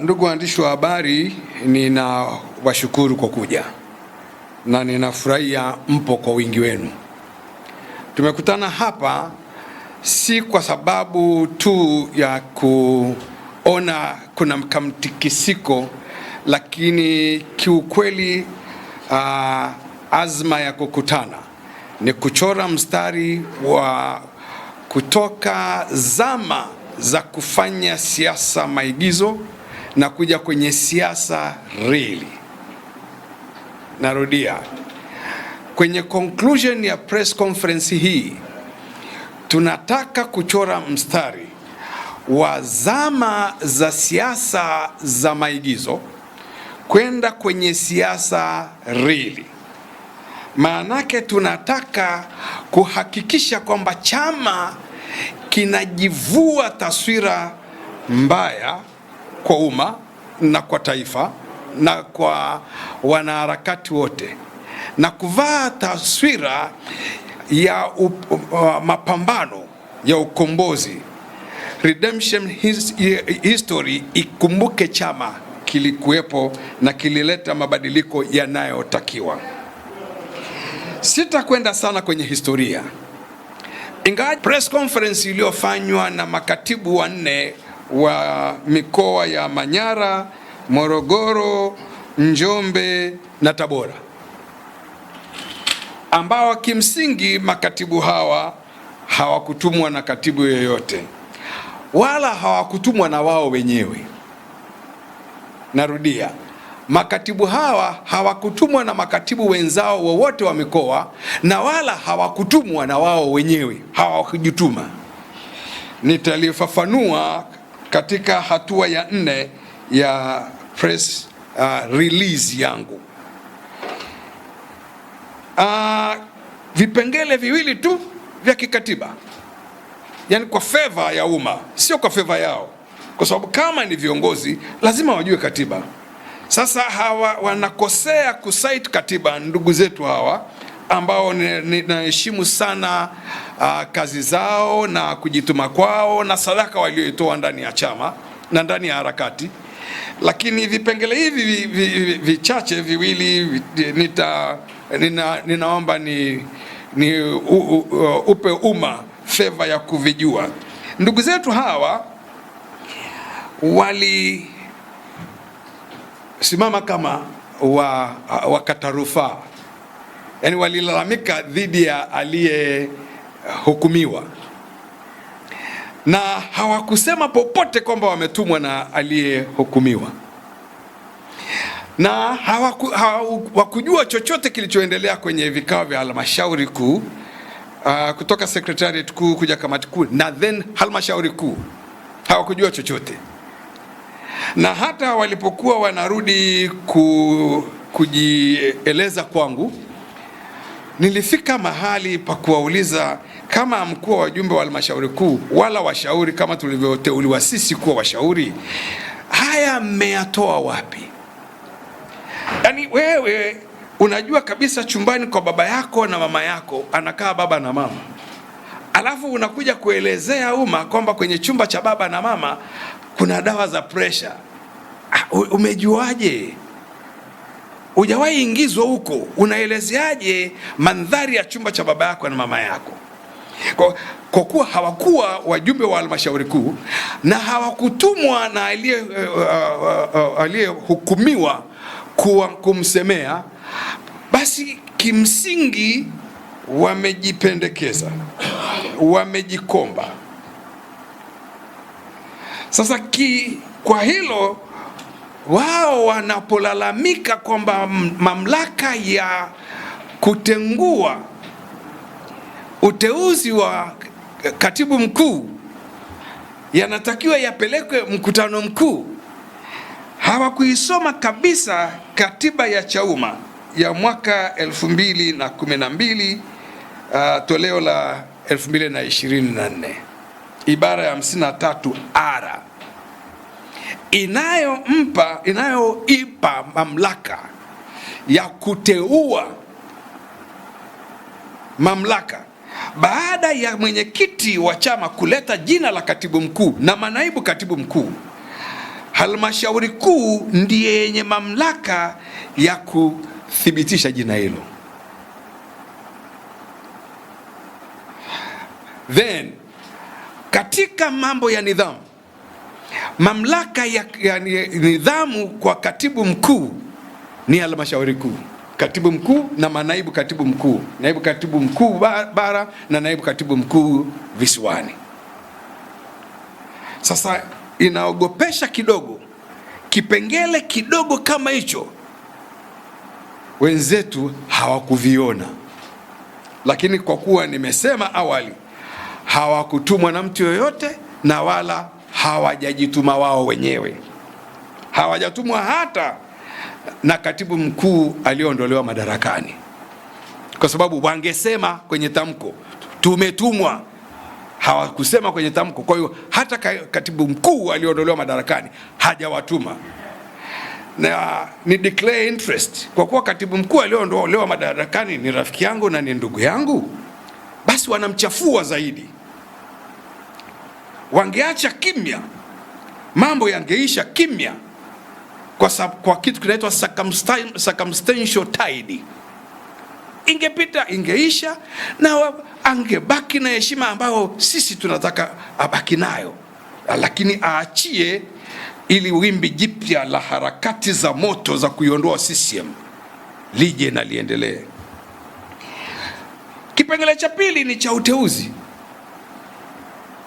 Ndugu waandishi wa habari, ninawashukuru kwa kuja na ninafurahia mpo kwa wingi wenu. Tumekutana hapa si kwa sababu tu ya kuona kuna mtikisiko, lakini kiukweli azma ya kukutana ni kuchora mstari wa kutoka zama za kufanya siasa maigizo na kuja kwenye siasa real. Narudia, kwenye conclusion ya press conference hii tunataka kuchora mstari wa zama za siasa za maigizo kwenda kwenye siasa real. Maanake tunataka kuhakikisha kwamba chama kinajivua taswira mbaya kwa umma na kwa taifa na kwa wanaharakati wote, na kuvaa taswira ya mapambano ya ukombozi, redemption history. Ikumbuke chama kilikuwepo na kilileta mabadiliko yanayotakiwa. Sitakwenda sana kwenye historia, ingawa press conference iliyofanywa na makatibu wanne wa mikoa ya Manyara, Morogoro, Njombe na Tabora, ambao kimsingi makatibu hawa hawakutumwa na katibu yoyote wala hawakutumwa na wao wenyewe. Narudia, makatibu hawa hawakutumwa na makatibu wenzao wowote wa mikoa na wala hawakutumwa na wao wenyewe, hawakujituma. Nitalifafanua katika hatua ya 4 ya press release yangu. Vipengele viwili tu vya kikatiba, yani kwa favor ya umma, sio kwa favor yao, kwa sababu kama ni viongozi lazima wajue katiba. Sasa hawa wanakosea kucite katiba, ndugu zetu hawa ambao ninaheshimu sana kazi zao na kujituma kwao na sadaka walioitoa ndani ya chama na ndani ya harakati. Lakini vipengele hivi vichache viwili ninaomba upe umma favor ya kuvijua. Ndugu zetu hawa walisimama kama wakata rufaa, yani walilalamika dhidi ya aliyehukumiwa, na hawakusema popote kwamba wametumwa na aliyehukumiwa, na hawakujua chochote kilichoendelea kwenye vikao vya halmashauri kuu, kutoka secretariat kuu kuja kamati kuu na then halmashauri kuu. Hawakujua chochote, na hata walipokuwa wanarudi kujieleza kwangu, nilifika mahali pa kuwauliza kama mkuu wa wajumbe wa halmashauri kuu wala washauri kama tulivyoteuliwa sisi kuwa washauri, haya mmeyatoa wapi? Yani wewe unajua kabisa chumbani kwa baba yako na mama yako anakaa baba na mama, alafu unakuja kuelezea umma kwamba kwenye chumba cha baba na mama kuna dawa za pressure. Umejuaje? Hujawahi ingizwa huko, unaelezeaje mandhari ya chumba cha baba yako na mama yako? Kwa kuwa hawakuwa wajumbe wa halmashauri kuu na hawakutumwa na aliyehukumiwa kumsemea, basi kimsingi wamejipendekeza, wamejikomba. Sasa kwa hilo wao wanapolalamika kwamba mamlaka ya kutengua uteuzi wa katibu mkuu yanatakiwa yapelekwe mkutano mkuu, hawakuisoma kabisa katiba ya Chauma ya mwaka 2012 toleo la 2024 ibara ya 53 ara inayoipa mamlaka ya kuteua mamlaka baada ya mwenyekiti wa chama kuleta jina la katibu mkuu na manaibu katibu mkuu. halmashauri kuu ndiye yenye mamlaka ya kuthibitisha jina hilo. Then katika mambo ya nidhamu, mamlaka ya nidhamu kwa katibu mkuu ni halmashauri kuu. Katibu mkuu na manaibu katibu mkuu, naibu katibu mkuu bara na naibu katibu mkuu visiwani. Sasa inaogopesha kidogo, kipengele kidogo kama hicho wenzetu hawakuviona, lakini kwa kuwa nimesema awali hawakutumwa na mtu yoyote na wala hawajajituma wao wenyewe, hawajatumwa hata na katibu mkuu aliondolewa madarakani, kwa sababu wangesema kwenye tamko tumetumwa. Hawakusema kwenye tamko, kwa hiyo hata katibu mkuu aliondolewa madarakani hajawatuma. Na ni declare interest, kwa kuwa katibu mkuu aliondolewa madarakani ni rafiki yangu na ni ndugu yangu, basi wanamchafua zaidi. Wangeacha kimya, mambo yangeisha kimya, kwa kitu kinaitwa circumstantial tide. Ingepita, ingeisha, na angebaki na heshima ambayo sisi tunataka abaki nayo, lakini aachie ili wimbi jipya la harakati za moto za kuiondoa CCM lije na liendelee. Kipengele cha pili ni cha uteuzi,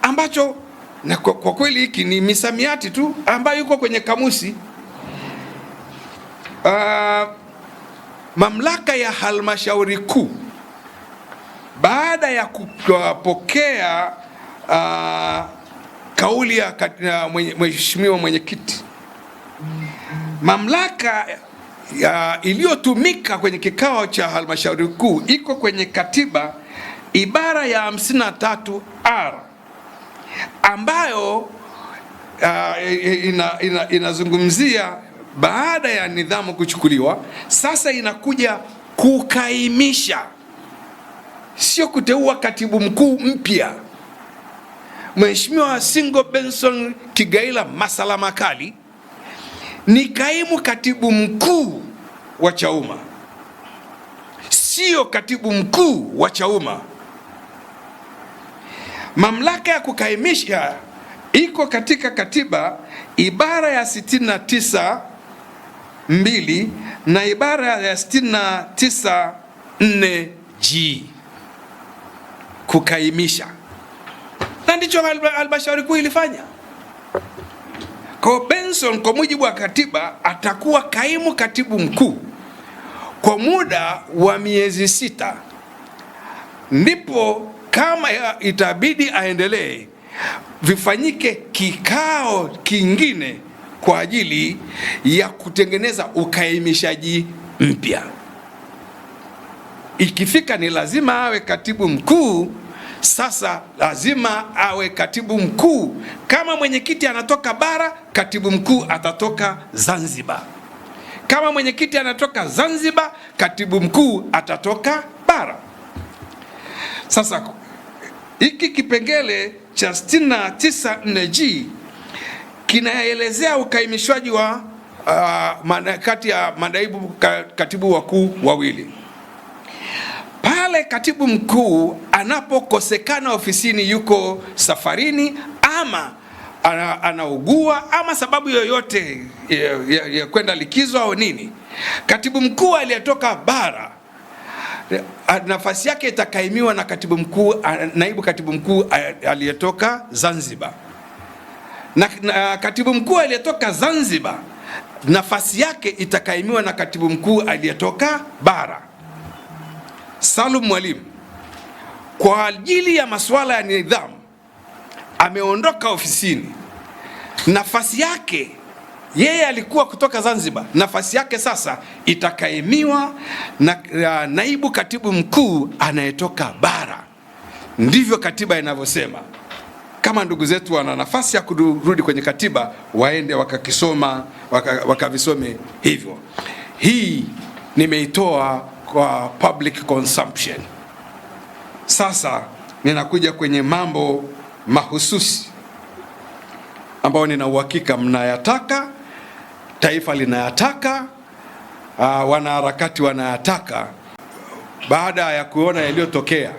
ambacho na kwa kweli hiki ni misamiati tu ambayo yuko kwenye kamusi. Mamlaka ya halmashauri kuu baada ya kupokea kauli ya mheshimiwa mwenyekiti, mamlaka iliyotumika kwenye kikao cha halmashauri kuu iko kwenye katiba ibara ya 53R ambayo inazungumzia baada ya nidhamu kuchukuliwa, sasa inakuja kukaimisha, sio kuteua katibu mkuu mpya. Mheshimiwa Singo Benson Kigaila Masala Makali ni kaimu katibu mkuu wa Chauma, sio katibu mkuu wa Chauma. Mamlaka ya kukaimisha iko katika katiba ibara ya 69(2) na ibara ya 69(4)(g), kukaimisha, na ndicho halmashauri kuu ilifanya. Kwa Benson, kwa mujibu wa katiba, atakuwa kaimu katibu mkuu kwa muda wa miezi 6, ndipo kama itabidi aendelee vifanyike kikao kingine kwa ajili ya kutengeneza ukaimishaji mpya. Ikifika ni lazima awe katibu mkuu, sasa lazima awe katibu mkuu. Kama mwenyekiti anatoka bara, katibu mkuu atatoka Zanzibar. Kama mwenyekiti anatoka Zanzibar, katibu mkuu atatoka bara. Sasa hiki kipengele cha 69(4)(g) kinaelezea ukaimishwaji wa kati ya manaibu katibu wakuu wawili. Pale katibu mkuu anapokosekana ofisini, yuko safarini ama anaugua ama sababu yoyote ya kwenda likizo au nini, katibu mkuu aliyetoka bara nafasi yake itakaimiwa na katibu mkuu, naibu katibu mkuu aliyetoka Zanzibar. Na katibu mkuu aliyetoka Zanzibar nafasi yake itakaimiwa na katibu mkuu aliyetoka bara. Salum Mwalimu kwa ajili ya masuala ya nidhamu ameondoka ofisini, nafasi yake, yeye alikuwa kutoka Zanzibar, nafasi yake sasa itakaimiwa na naibu katibu mkuu anayetoka bara. Ndivyo katiba inavyosema. Kama ndugu zetu wana nafasi ya kurudi kwenye katiba, waende wakakisoma, wakavisome hivyo. Hii nimeitoa kwa public consumption. Sasa ninakuja kwenye mambo mahususi. ambayo nina uhakika mnayataka, taifa linayataka, wanaharakati wanayataka. Baada ya kuona yaliyotokea,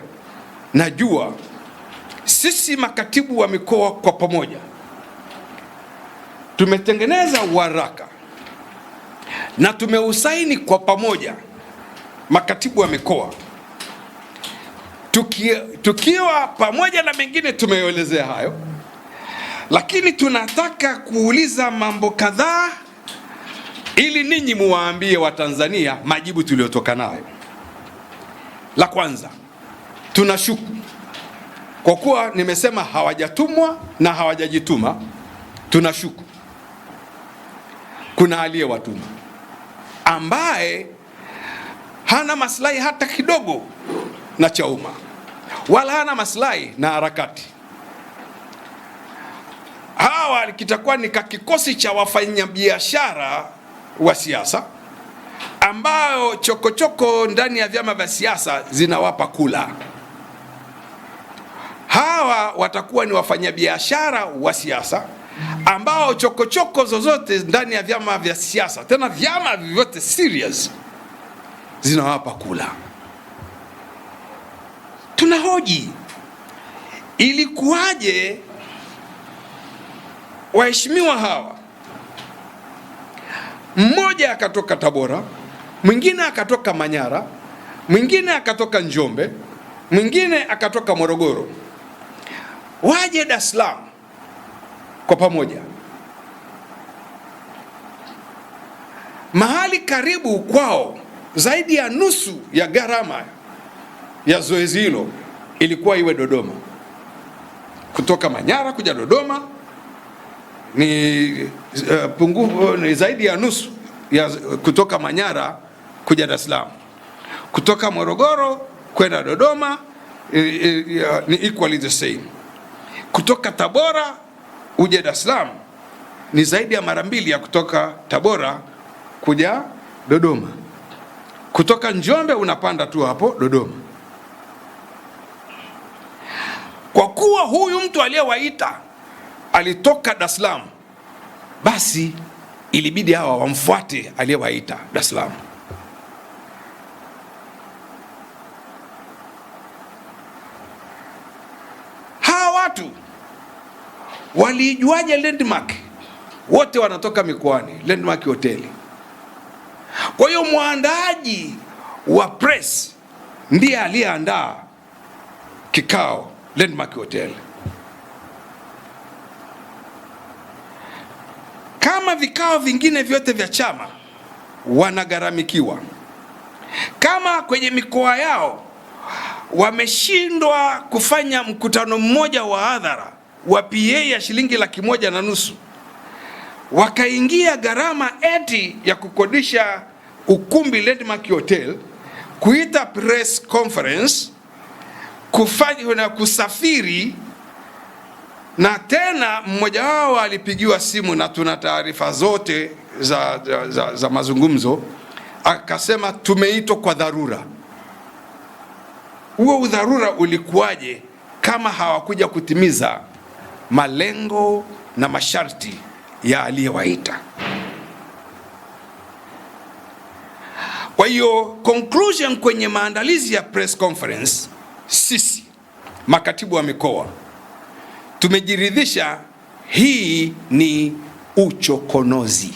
najua sisi makatibu wa mikoa kwa pamoja tumetengeneza waraka na tumeusaini kwa pamoja, makatibu wa mikoa tukiwa pamoja na mengine tumeelezea hayo, lakini tunataka kuuliza mambo kadhaa ili ninyi muwaambie Watanzania majibu tuliyotoka nayo. La kwanza, tunashuku kwa kuwa nimesema hawajatumwa na hawajajituma, tunashuku kuna aliyewatuma ambaye hana maslahi hata kidogo na Chauma, wala hana maslahi na harakati. Hawa kitakuwa ni kikosi cha wafanyabiashara wa siasa ambao chokochoko ndani ya vyama vya siasa zinawapa kula. Hawa watakuwa ni wafanyabiashara wa siasa ambao chokochoko zozote ndani ya vyama vya siasa, tena vyama vyote serious, zinawapa kula. Tunahoji ilikuwaje waheshimiwa hawa, mmoja akatoka Tabora, mwingine akatoka Manyara, mwingine akatoka Njombe, mwingine akatoka Morogoro, waje Dar es Salaam kwa pamoja, mahali karibu kwao. Zaidi ya nusu ya gharama ya zoezi hilo ilikuwa iwe Dodoma. Kutoka Manyara kuja Dodoma ni pungufu, ni zaidi ya nusu ya kutoka Manyara kuja Dar es Salaam. Kutoka Morogoro kwenda Dodoma ni equally the same. Kutoka Tabora uje Dar es Salaam ni zaidi ya mara mbili ya kutoka Tabora kuja Dodoma. Kutoka Njombe unapanda tu hapo Dodoma. Kwa kuwa huyu mtu aliyewaita alitoka Dar es Salaam, basi ilibidi hawa wamfuate aliyewaita Dar es Salaam. Hawa watu walijuaje Landmark? Wote wanatoka mikoani, Landmark hoteli. Kwa hiyo mwandaaji wa press ndiye aliyeandaa kikao Landmark Hotel. Kama vikao vingine vyote vya chama wanagharamikiwa, kama kwenye mikoa yao wameshindwa kufanya mkutano mmoja wa hadhara wa PA ya shilingi 1,500,000, wakaingia gharama eti ya kukodisha ukumbi Landmark Hotel, kuita press conference, kufanya na kusafiri, na tena mmoja wao alipigiwa simu na tuna taarifa zote za mazungumzo, akasema tumeitwa kwa dharura. Huo udharura ulikuwaje kama hawakuja kutimiza malengo na masharti ya aliyewaita? Kwa hiyo conclusion kwenye maandalizi ya press conference, sisi makatibu wa mikoa tumejiridhisha hii ni uchokonozi,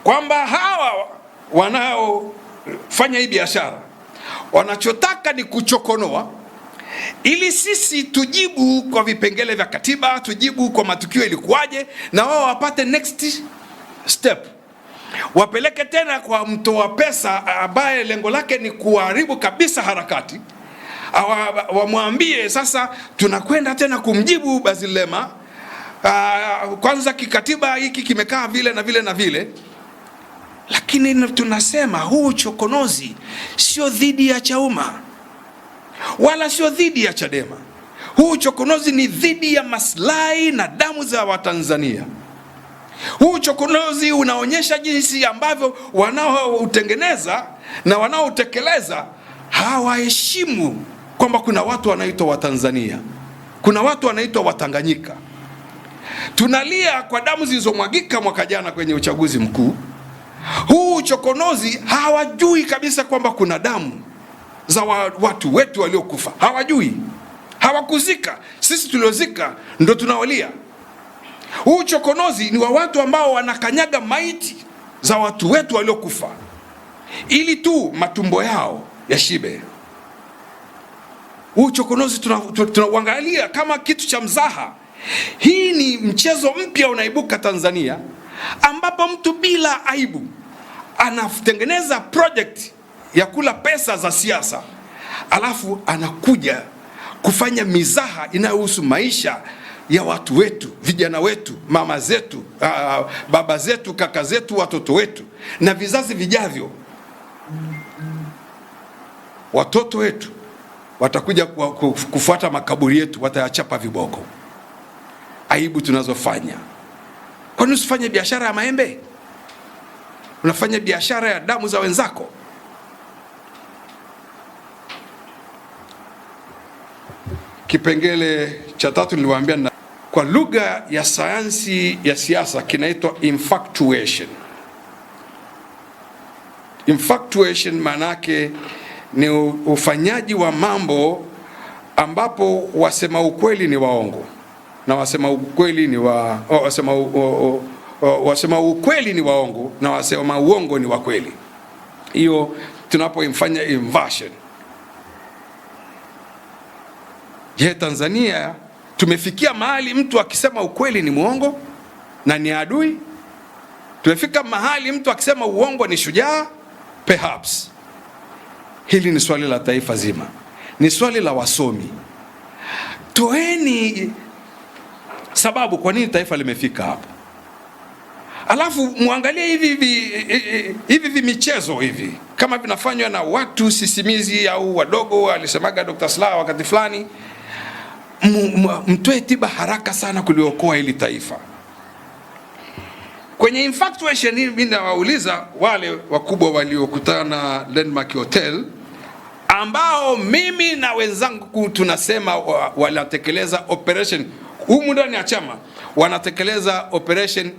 kwamba hawa wanaofanya hii biashara wanachotaka ni kuchokonoa ili sisi tujibu kwa vipengele vya katiba, tujibu kwa matukio ilikuwaje, na wao wapate next step, wapeleke tena kwa mtoa pesa ambaye lengo lake ni kuharibu kabisa harakati, wamwambie sasa tunakwenda tena kumjibu Bazilema, kwanza kikatiba hiki kimekaa vile na vile na vile. Lakini tunasema huu uchokonozi sio dhidi ya Chauma wala sio dhidi ya Chadema. Huu uchokonozi ni dhidi ya maslahi na damu za Watanzania. Huu uchokonozi unaonyesha jinsi ambavyo wanaoutengeneza na wanaotekeleza hawaheshimu kwamba kuna watu wanaitwa Watanzania, kuna watu wanaitwa Watanganyika, Tunalia kwa damu zilizomwagika mwaka jana kwenye uchaguzi mkuu. Huu uchokonozi hawajui kabisa kwamba kuna damu za watu wetu waliokufa. Hawajui, hawakuzika. Sisi tuliozika ndo tunawalia. Huu uchokonozi ni wa watu ambao wanakanyaga maiti za watu wetu waliokufa ili tu matumbo yao yashibe. Huu uchokonozi tunauangalia kama kitu cha mzaha. Hii ni mchezo mpya unaibuka Tanzania, ambapo mtu bila aibu anatengeneza project ya kula pesa za siasa, alafu anakuja kufanya mizaha inayohusu maisha ya watu wetu, vijana wetu, mama zetu, baba zetu, kaka zetu, watoto wetu na vizazi vijavyo. Watoto wetu watakuja kufuata makaburi yetu, watayachapa viboko. Aibu tunazofanya. Kwa nini usifanye biashara ya maembe? Unafanya biashara ya damu za wenzako. Kipengele cha 3 niliwaambia kwa lugha ya sayansi ya siasa kinaitwa infatuation. Infatuation manake ni ufanyaji wa mambo ambapo wasema ukweli ni waongo na wasema ukweli ni wasema ukweli ni waongo na wasema uongo ni wa kweli. Hiyo tunapoifanya inversion. Je, Tanzania tumefikia mahali mtu akisema ukweli ni muongo na ni adui? Tumefika mahali mtu akisema uongo ni shujaa? Perhaps. Hili ni swali la taifa zima, ni swali la wasomi. Toeni sababu kwa nini taifa limefika hapo, alafu muangalie hivi michezo hivi kama vinafanywa na watu sisimizi au wadogo. Alisemaga Dr. Slaa wakati fulani, mtoe tiba haraka sana kuliokoa hili taifa. Kwenye infatuation hii mimi nawauliza wale wakubwa waliokutana Landmark Hotel, ambao mimi na wenzangu tunasema wanatekeleza operation humu ndani ya chama, wanatekeleza operation,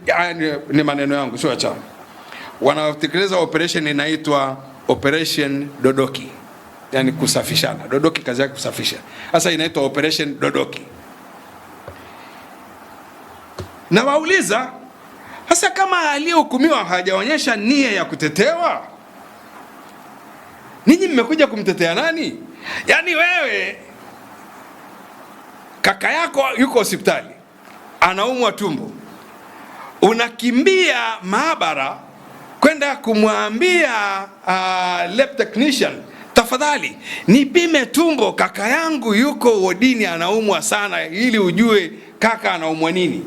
ni maneno yangu sio ya chama, wanatekeleza operation inaitwa Operation Dodoki, yani kusafishana. Dodoki kazi yake kusafisha, sasa inaitwa Operation Dodoki. Na wauliza sasa, kama aliyehukumiwa hajaonyesha nia ya kutetewa, ninyi mmekuja kumtetea nani? Yani wewe kaka yako yuko hospitali anaumwa tumbo, unakimbia maabara kwenda kumwambia lab technician, tafadhali nipime tumbo, kaka yangu yuko wodini anaumwa sana, ili ujue kaka anaumwa nini.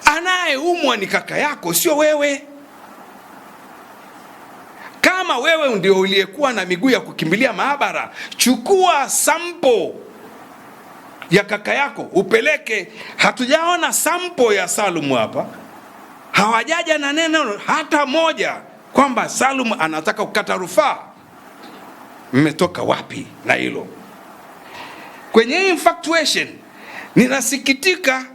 Anayeumwa ni kaka yako, sio wewe. Kama wewe ndio uliyekuwa na miguu ya kukimbilia maabara, chukua sample ya kaka yako upeleke. Hatujaona sample ya Salum hapa, hawajaja na neno hata moja kwamba Salum anataka kukata rufaa. Mmetoka wapi na hilo? Kwenye infatuation ninasikitika.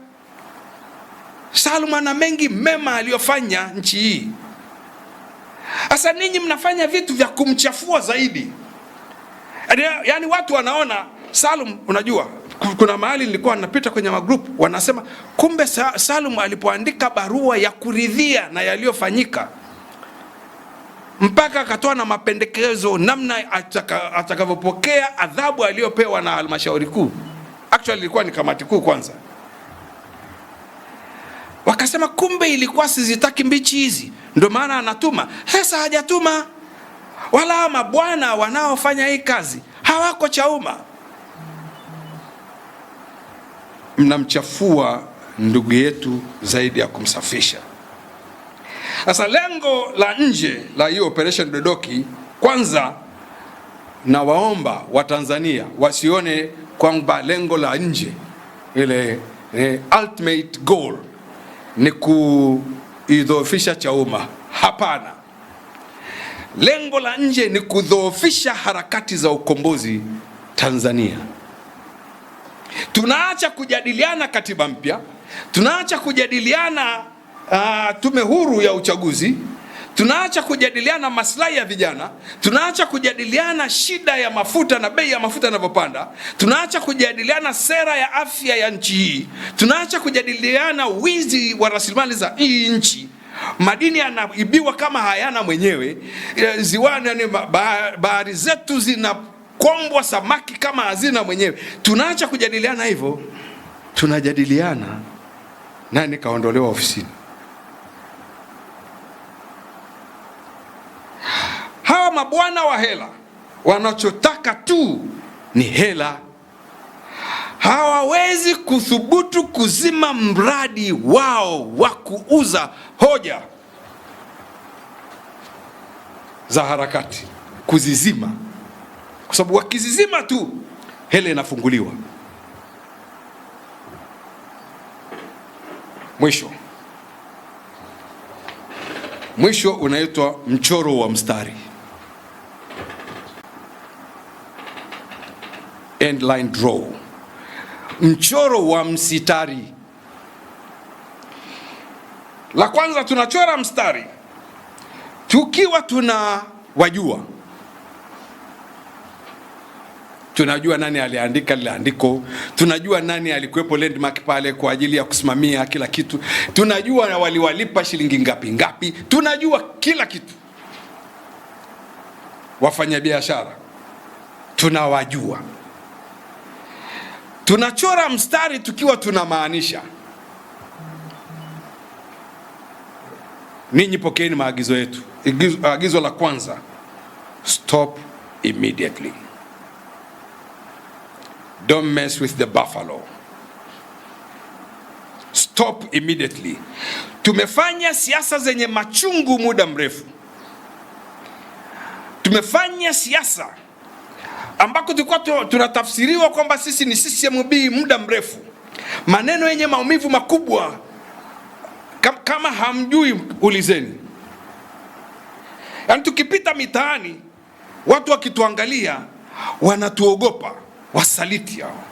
Salum ana mengi mema aliyofanya nchi hii. Sasa ninyi mnafanya vitu vya kumchafua zaidi. Yaani watu wanaona Salum, unajua kuna mahali nilikuwa napita kwenye magroup wanasema kumbe Salum alipoandika barua ya kuridhia na yaliyofanyika, mpaka akatoa na mapendekezo namna atakavyopokea adhabu aliyopewa na halmashauri kuu. Actually ilikuwa ni kamati kuu kwanza. Wakasema kumbe ilikuwa sizitaki mbichi hizi, ndio maana anatuma. Sasa hajatuma, wala mabwana wanaofanya hii kazi hawako Chauma. Mnamchafua ndugu yetu zaidi ya kumsafisha. Sasa lengo la nje la hiyo Operation Dodoki, kwanza na waomba wa Tanzania wasione kwamba lengo la nje ile ultimate goal ni kuidhoofisha Chauma. Hapana. Lengo la nje ni kudhoofisha harakati za ukombozi Tanzania. Tunaacha kujadiliana katiba mpya, tunaacha kujadiliana tume huru ya uchaguzi, tunaacha kujadiliana maslahi ya vijana, tunaacha kujadiliana shida ya mafuta na bei ya mafuta yanavyopanda, tunaacha kujadiliana sera ya afya ya nchi hii, tunaacha kujadiliana wizi wa rasilimali za hii nchi. Madini yanaibiwa kama hayana mwenyewe, ziwani, bahari zetu zinakombwa samaki kama hazina mwenyewe. Tunaacha kujadiliana hivyo, tunajadiliana nani kaondolewa ofisini. Hawa mabwana wa hela wanachotaka tu ni hela. Hawawezi kuthubutu kuzima mradi wao wa kuuza hoja za harakati, kuzizima, kwa sababu wakizizima tu hela inafunguliwa. Mwisho unaitwa mchoro wa mstari, end line draw, mchoro wa msitari. La kwanza, tunachora mstari tukiwa tunajua nani aliandika lile andiko, tunajua nani alikuwepo landmark pale kwa ajili ya kusimamia kila kitu, tunajua waliwalipa shilingi ngapi, tunajua kila kitu. Wafanyabiashara tunawajua. Tunachora mstari tukiwa tunamaanisha, ninyi pokeeni maagizo yetu. Agizo la kwanza, stop immediately. Don't mess with the buffalo. Stop immediately. Tumefanya siasa zenye machungu muda mrefu. Tumefanya siasa ambako tulikuwa tunatafsiriwa kwamba sisi ni CCMB muda mrefu. Maneno yenye maumivu makubwa. Kama hamjui ulizeni. Yaani tukipita mitaani, watu wakituangalia wanatuogopa, wasaliti hao.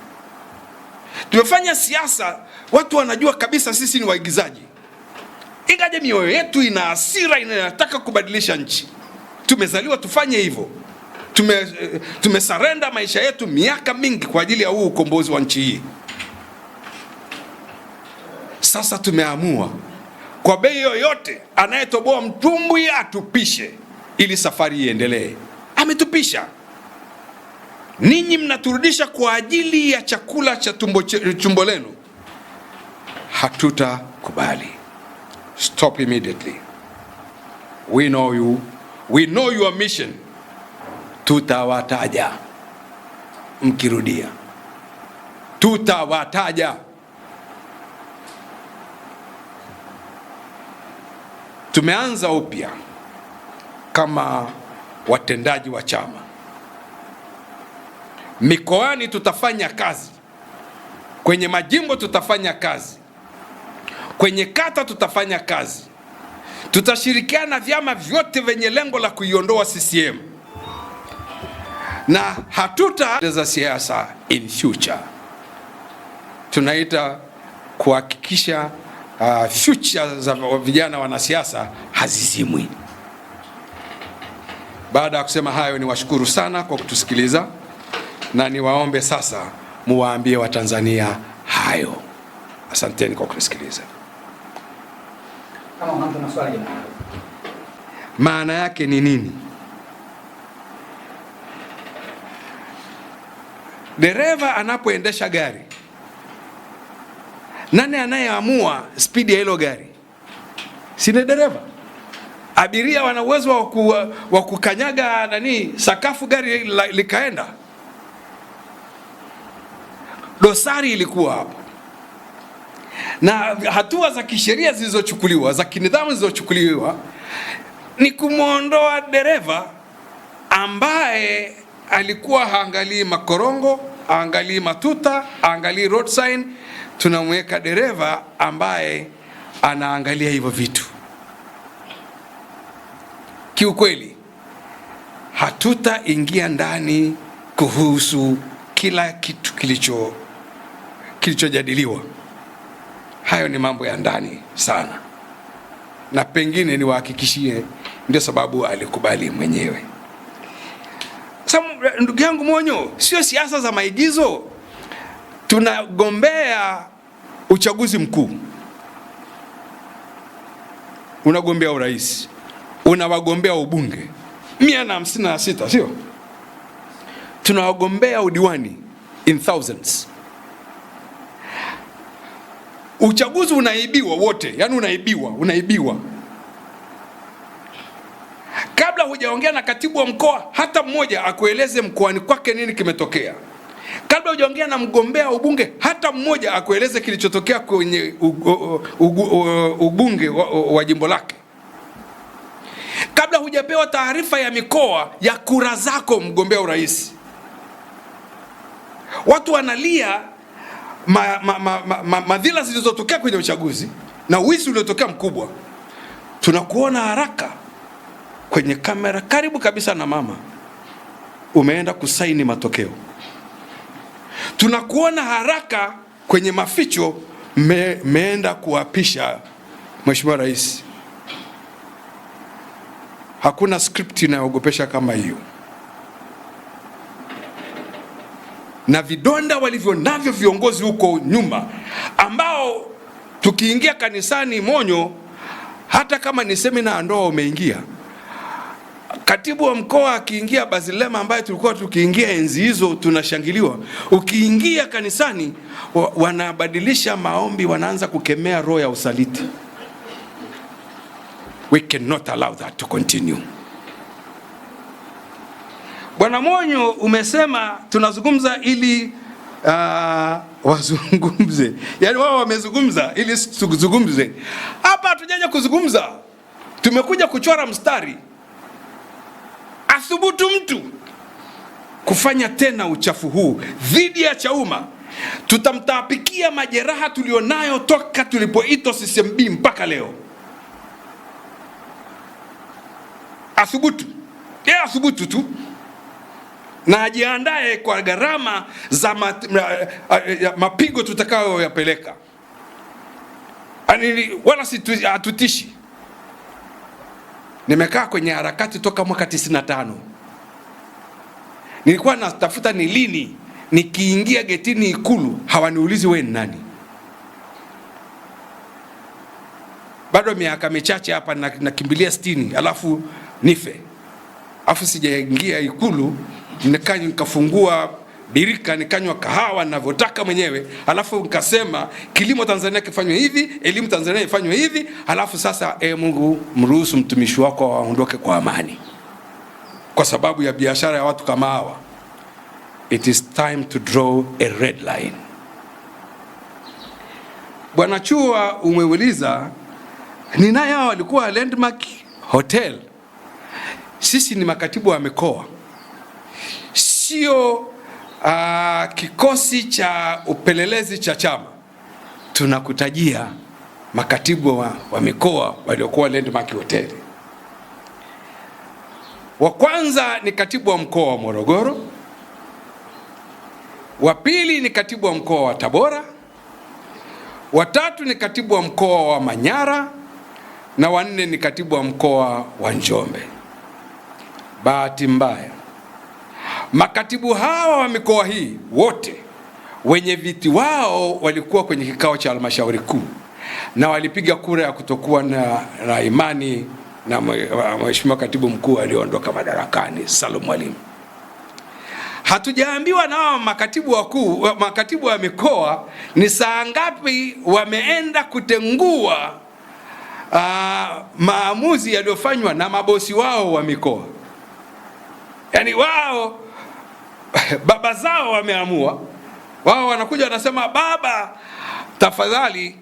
Tumefanya siasa, watu wanajua kabisa sisi ni waigizaji. Ingaje mioyo yetu ina hasira, inataka kubadilisha nchi. Tumezaliwa tufanye hivyo. Tumesarenda maisha yetu miaka mingi kwa ajili ya huu ukombozi wa nchi hii. Sasa tumeamua kwa bei yoyote anayetoboa mtumbwi atupishe ili safari iendelee. Ametupisha. Ninyi mnaturudisha kwa ajili ya chakula cha tumbo lenu. Hatutakubali. Stop immediately. We know you. We know your mission. Tutawataja mkirudia. Tutawataja. Tumeanza upya kama watendaji wa chama. Mikoani tutafanya kazi, kwenye majimbo tutafanya kazi, kwenye kata tutafanya kazi. Tutashirikiana vyama vyote vyenye lengo la kuiondoa CCM, na hatutaweza siasa in future. Tunaita kuhakikisha future za vijana wanasiasa hazizimwi. Baada ya kusema hayo, niwashukuru sana kwa kutusikiliza, na niwaombe sasa muwaambie Watanzania hayo. Asanteni kwa kusikiliza. Kama una mtu na swali jamani. Maana yake ni nini? Dereva anapoendesha gari, nani anayeamua spidi ya hilo gari? Si ni dereva? Abiria wana uwezo wa kukanyaga sakafu gari likaenda. Dosari ilikuwa hapo. Na hatua za kisheria zilizochukuliwa, za kinidhamu zilizochukuliwa, ni kumuondoa dereva ambaye alikuwa haangalii makorongo, haangalii matuta, haangalii road sign. Tunamweka dereva ambaye anaangalia hivyo vitu. Kiukweli hatutaingia ndani kuhusu kila kitu kilichojadiliwa. Hayo ni mambo ya ndani sana, na pengine niwahakikishie ndio sababu alikubali mwenyewe. Sasa ndugu yangu Monyo, sio siasa za maigizo. Tunagombea uchaguzi mkuu, unagombea urais, unawagombea ubunge 156, sio? Tunawagombea udiwani in thousands. Uchaguzi unaibiwa wote, yani unaibiwa. Kabla hujaongea na katibu wa mkoa hata mmoja akueleze mkoani kwake nini kimetokea. Kabla hujaongea na mgombea ubunge hata mmoja akueleze kilichotokea kwenye ubunge wa jimbo lake. Kabla hujapewa taarifa ya mikoa ya kura zako mgombea urais. Watu wanalia madhila zilizotokea kwenye uchaguzi na wizi uliotokea mkubwa. Tunakuona haraka kwenye kamera karibu kabisa na mama, umeenda kusaini matokeo. Tunakuona haraka kwenye maficho, meenda kuapisha Mheshimiwa Rais. Hakuna script inayoogopesha kama hiyo. Na vidonda walivyo navyo viongozi huko nyuma, ambao tukiingia kanisani Monyo, hata kama ni semina ndoa umeingia, katibu wa mkoa akiingia Bazilema, ambaye tulikuwa tukiingia enzi hizo tunashangiliwa, ukiingia kanisani wanabadilisha maombi, wanaanza kukemea roho ya usaliti. We cannot allow that to continue. Bwana Monyo, umesema tunazungumza ili wazungumze. Yani wao wamezungumza ili tuzungumze. Hapa hatujaja kuzungumza, tumekuja kuchora mstari. Athubutu mtu kufanya tena uchafu huu dhidi ya Chauma, tutamtapikia majeraha tulionayo toka tulipoitwa CCMB mpaka leo. Athubutu, yeye athubutu tu, na ajiandae kwa gharama za mapigo tutakao yapeleka. Wala hatutishi. Nimekaa kwenye harakati toka mwaka 95. Nilikuwa natafuta ni lini nikiingia getini Ikulu hawaniulizi wewe ni nani. Bado miaka michache hapa nakimbilia 60 alafu nife. Alafu sijaingia Ikulu, nikafungua birika nikanywa kahawa ninavyotaka mwenyewe, alafu nikasema kilimo Tanzania kifanywe hivi, elimu Tanzania ifanywe hivi, alafu sasa Mungu mruhusu mtumishi wako aondoke kwa amani kwa sababu ya biashara ya watu kama hawa. It is time to draw a red line. Bwana Chua, umeuliza ni nani hao walikuwa Landmark Hotel. Sisi ni makatibu wa mikoa, sio kikosi cha upelelezi cha chama. Tunakutajia makatibu wa mikoa waliokuwa Landmark Hotel. Wa kwanza ni katibu wa mkoa wa Morogoro, wa pili ni katibu wa mkoa wa Tabora, wa tatu ni katibu wa mkoa wa Manyara, na wa nne ni katibu wa mkoa wa Njombe. Bahati mbaya, makatibu hawa wa mikoa hii wote wenye viti wao walikuwa kwenye kikao cha halmashauri kuu na walipiga kura ya kutokuwa na imani na Mheshimiwa katibu mkuu aliondoka madarakani Salum Mwalimu. Hatujaambiwa na makatibu wakuu, makatibu wa mikoa ni saa ngapi wameenda kutengua maamuzi yaliyofanywa na mabosi wao wa mikoa. Yani wao baba zao wameamua, wao wanakuja wanasema, baba tafadhali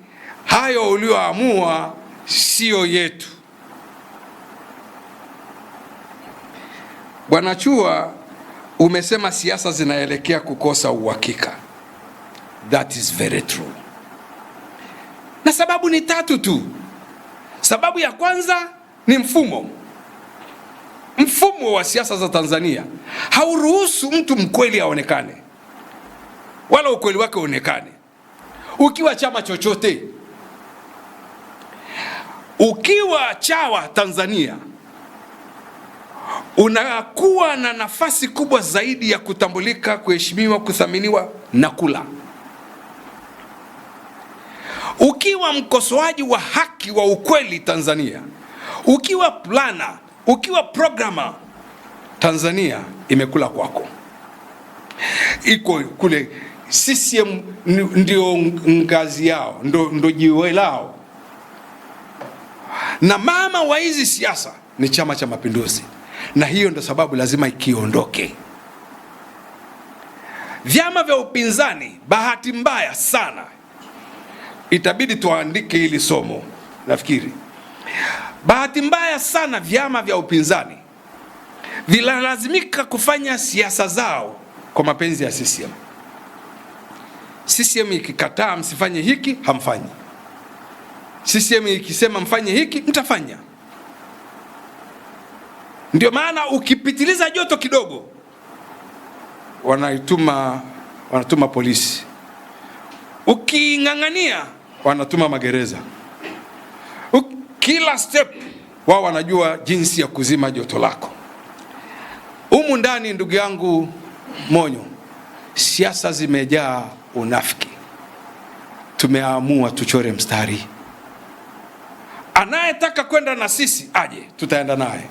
hayo ulioamua sio yetu. Bwana Chua, umesema siasa zinaelekea kukosa uhakika. That is very true. Na sababu ni tatu tu. Sababu ya kwanza ni mfumo wa siasa za Tanzania hauruhusu mtu mkweli aonekane wala ukweli wake uonekane. Ukiwa chama chochote Ukiwa chawa Tanzania, unakuwa na nafasi kubwa zaidi ya kutambulika, kuheshimiwa, kuthaminiwa na kula. Ukiwa mkosoaji wa haki wa ukweli Tanzania, ukiwa plana, ukiwa programa, Tanzania imekula kwako. Iko kule CCM ndio ngazi yao, ndo jiwe lao, na mama wa hizi siasa ni Chama cha Mapinduzi, na hiyo ndo sababu lazima ikiondoke. Vyama vya upinzani, bahati mbaya sana, itabidi tuandike hili somo. Nafikiri bahati mbaya sana vyama vya upinzani vilazimika kufanya siasa zao kwa mapenzi ya CCM. CCM ikikataa msifanye hiki, hamfanyi. CCM ikisema mfanye hiki, mtafanya. Ndio maana ukipitiliza joto kidogo, wanatuma polisi. Uking'ang'ania, wanatuma magereza. Kila step wao wanajua jinsi ya kuzima joto lako. Humu ndani, ndugu yangu Monyo, siasa zimejaa unafiki. Tumeamua tuchore mstari. Anayetaka kwenda na sisi aje, tutaenda naye.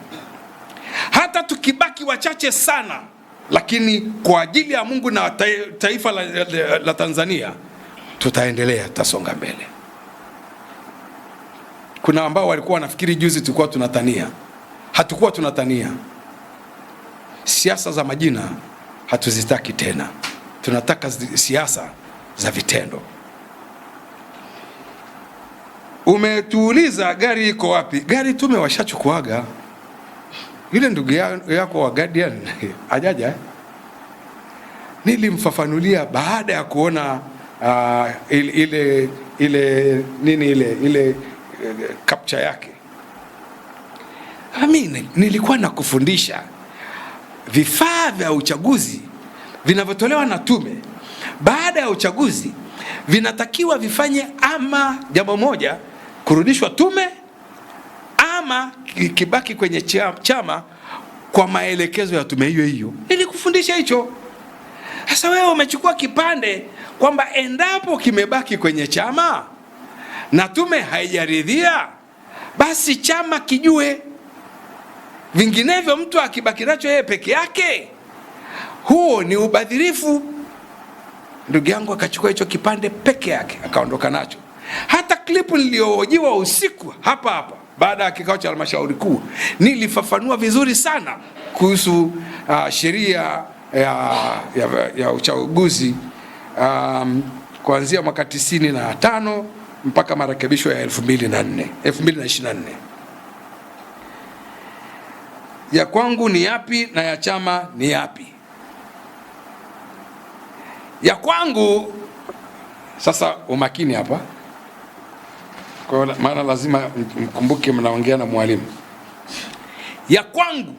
Hata tukibaki wachache sana, lakini kwa ajili ya Mungu na taifa la Tanzania, tutaendelea, tutasonga mbele. Kuna ambao walikuwa wanafikiri juzi tulikuwa tunatania. Hatukuwa tunatania. Siasa za majina hatuzitaki tena. Tunataka siasa za vitendo. Umetuuliza gari iko wapi? Gari tumewashachukuaga. Yule ndugu yako wa Guardian ajaja, nilimfafanulia baada ya kuona ile capture yake. Mimi nilikuwa nakufundisha vifaa vya uchaguzi vinavyotolewa na tume baada ya uchaguzi vinatakiwa vifanye ama jambo moja, kurudishwa tume, ama kibaki kwenye chama kwa maelekezo ya tume hiyo hiyo. Nilikufundisha hicho. Sasa wewe umechukua kipande kwamba endapo kimebaki kwenye chama na tume haijaridhia, basi chama kijue, vinginevyo mtu akibaki nacho yeye peke yake, huo ni ubadhirifu. Ndugu yangu akachukua hicho kipande peke yake akaondoka nacho. Hata klipu niliohojiwa usiku hapa baada ya kikao cha halmashauri kuu, nilifafanua vizuri sana kuhusu sheria ya uchaguzi kuanzia mwaka 95 mpaka marekebisho ya 2024. Ya kwangu ni yapi na ya chama ni yapi? Ya kwangu, sasa umakini hapa, kwa maana lazima mkumbuke mnaongea na mwalimu. Ya kwangu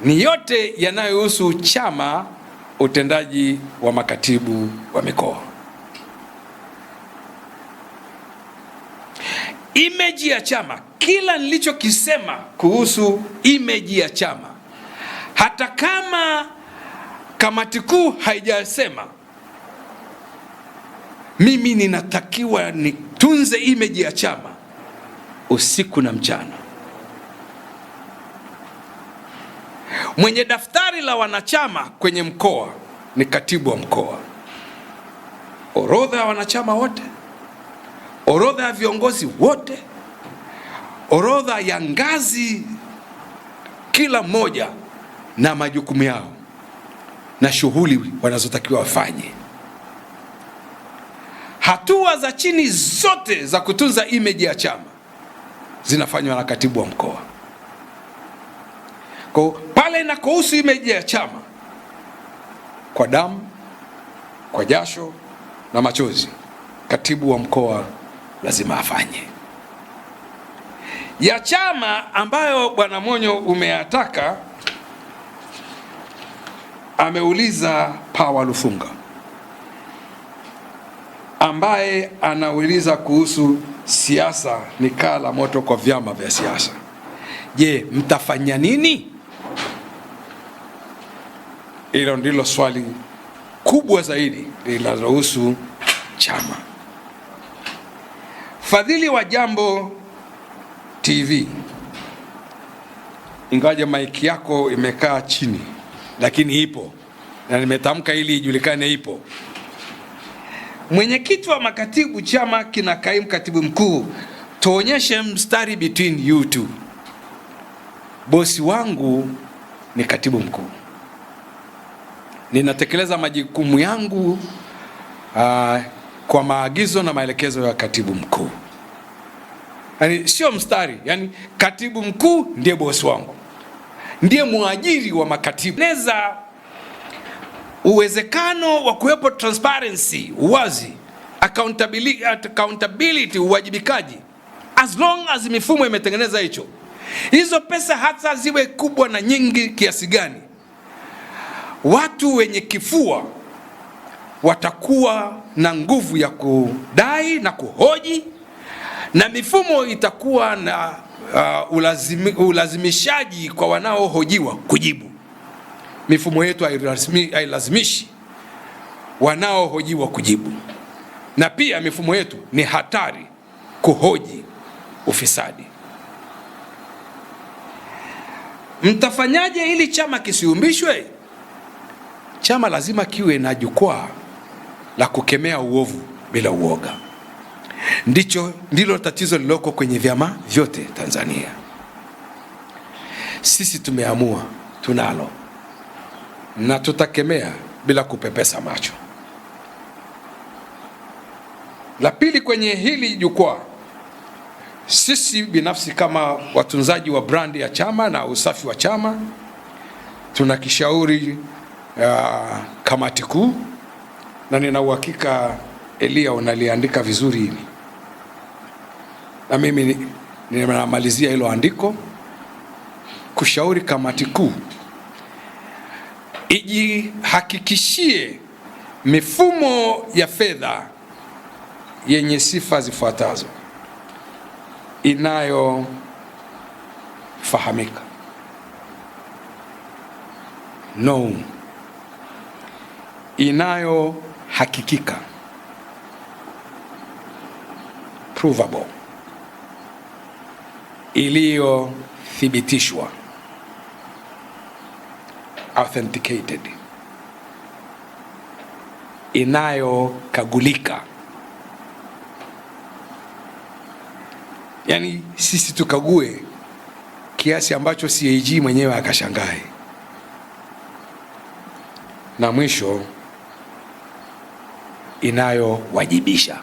ni yote yanayohusu chama, utendaji wa makatibu wa mikoa. Image ya chama, kila nilichokisema kuhusu image ya chama, hata kama kamati kuu haijasema, mimi ninatakiwa nitunze image ya chama usiku na mchana. Mwenye daftari la wanachama kwenye mkoa ni katibu wa mkoa. Orodha ya wanachama wote, orodha ya viongozi wote, orodha ya ngazi kila mmoja na majukumu yao na shughuli wanazotakiwa wafanye. Hatua za chini zote za kutunza image ya chama zinafanywa na katibu wa mkoa. Kwa pale inakohusu image ya chama, kwa damu, kwa jasho na machozi, katibu wa mkoa lazima afanye. Ya chama ambayo Bwana Monyo umeyataka, ameuliza Pawa Lufunga, ambaye anauliza kuhusu siasa ni kaa la moto kwa vyama vya siasa. Je, mtafanya nini? Hilo ndilo swali kubwa zaidi linalohusu chama. Fadhili wa Jambo TV, ingawaje maiki yako imekaa chini, lakini ipo na nimetamka ili ijulikane ipo. Mwenyekiti wa makatibu chama kina kaimu katibu mkuu, tuonyeshe mstari between you two. Bosi wangu ni katibu mkuu, ninatekeleza majukumu yangu kwa maagizo na maelekezo ya katibu mkuu. Yani sio mstari, yani katibu mkuu ndiye bosi wangu, ndiye muajiri wa makatibu. Neza uwezekano wa kuwepo transparency, uwazi, accountability, uwajibikaji, as long as mifumo imetengeneza hicho. Hizo pesa hata ziwe kubwa na nyingi kiasi gani, watu wenye kifua watakuwa na nguvu ya kudai na kuhoji, na mifumo itakuwa na ulazimishaji kwa wanaohojiwa kujibu. Mifumo yetu hailazimishi wanaohojiwa kujibu, na pia mifumo yetu ni hatari kuhoji ufisadi. Mtafanyaje ili chama kisiumbishwe? Chama lazima kiwe na jukwaa la kukemea uovu bila uoga. Ndilo tatizo liloko kwenye vyama vyote Tanzania. Sisi tumeamua, tunalo, na tutakemea bila kupepesa macho. La pili, kwenye hili jukwaa, sisi binafsi kama watunzaji wa brandi ya chama na usafi wa chama, tunakishauri kamati kuu, na nina uhakika Elia unaliandika vizuri hili, na mimi ninamalizia hilo andiko, kushauri kamati kuu ijihakikishie mifumo ya fedha yenye sifa zifuatazo: inayofahamika, known, inayohakikika, provable, iliyothibitishwa, authenticated, inayokagulika. Yani sisi tukague kiasi ambacho CAG mwenyewe akashangae. Na mwisho, inayowajibisha.